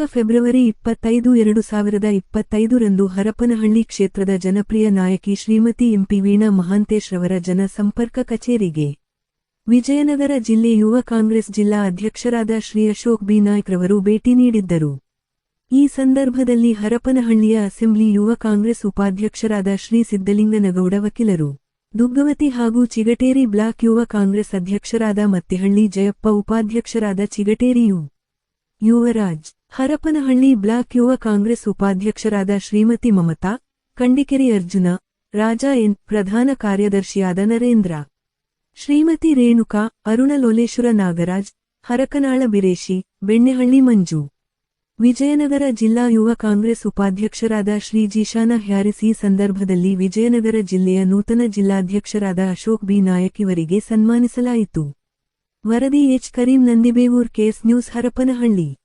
February 25, 2025 ರಂದು ಹರಪನಹಳ್ಳಿ ಕ್ಷೇತ್ರದ ಜನಪ್ರಿಯ ನಾಯಕಿ ಶ್ರೀಮತಿ ಎಂಪಿ ವೀಣಾ ಮಹಾಂತೇಶ್ ರವರ ಜನಸಂಪರ್ಕ ಕಚೇರಿಗೆ ವಿಜಯನಗರ ಜಿಲ್ಲೆ ಯುವ ಕಾಂಗ್ರೆಸ್ ಜಿಲ್ಲಾ ಅಧ್ಯಕ್ಷರಾದ ಶ್ರೀ ಅಶೋಕ್ ಬಿ ನಾಯ್ಕ್ ರವರು ಭೇಟಿ ನೀಡಿದ್ದರು. ಈ ಸಂದರ್ಭದಲ್ಲಿ ಹರಪನಹಳ್ಳಿಯ ಅಸೆಂಬ್ಲಿ ಯುವ ಕಾಂಗ್ರೆಸ್ ಉಪಾಧ್ಯಕ್ಷರಾದ ಶ್ರೀ ಸಿದ್ದಲಿಂಗನಗೌಡ ವಕೀಲರು, ದುಗ್ಗವತಿ ಹಾಗೂ ಚಿಗಟೇರಿ ಬ್ಲಾಕ್ ಯುವ ಕಾಂಗ್ರೆಸ್ ಅಧ್ಯಕ್ಷರಾದ ಮತ್ತಿಹಳ್ಳಿ ಜಯಪ್ಪ, ಉಪಾಧ್ಯಕ್ಷರಾದ ಚಿಗಟೇರಿ ಯುವರಾಜ್, ಹರಪನಹಳ್ಳಿ ಬ್ಲಾಕ್ ಯುವ ಕಾಂಗ್ರೆಸ್ ಉಪಾಧ್ಯಕ್ಷರಾದ ಶ್ರೀಮತಿ ಮಮತಾ, ಕಂಡಿಕೆರೆ ಅರ್ಜುನ, ರಾಜಾ ಎನ್, ಪ್ರಧಾನ ಕಾರ್ಯದರ್ಶಿಯಾದ ನರೇಂದ್ರ, ಶ್ರೀಮತಿ ರೇಣುಕಾ, ಅರುಣಲೋಲೇಶ್ವರ ನಾಗರಾಜ್, ಹರಕನಾಳ ಬಿರೇಶಿ, ಬೆಣ್ಣೆಹಳ್ಳಿ ಮಂಜು, ವಿಜಯನಗರ ಜಿಲ್ಲಾ ಯುವ ಕಾಂಗ್ರೆಸ್ ಉಪಾಧ್ಯಕ್ಷರಾದ ಶ್ರೀ ಜಿಶಾನ ಹ್ಯಾರಿಸ್. ಈ ಸಂದರ್ಭದಲ್ಲಿ ವಿಜಯನಗರ ಜಿಲ್ಲೆಯ ನೂತನ ಜಿಲ್ಲಾಧ್ಯಕ್ಷರಾದ ಅಶೋಕ್ ಬಿ ನಾಯಕ್ ಇವರಿಗೆ ಸನ್ಮಾನಿಸಲಾಯಿತು. ವರದಿ H. Karim, Nandibevur, case news, Harapanahalli.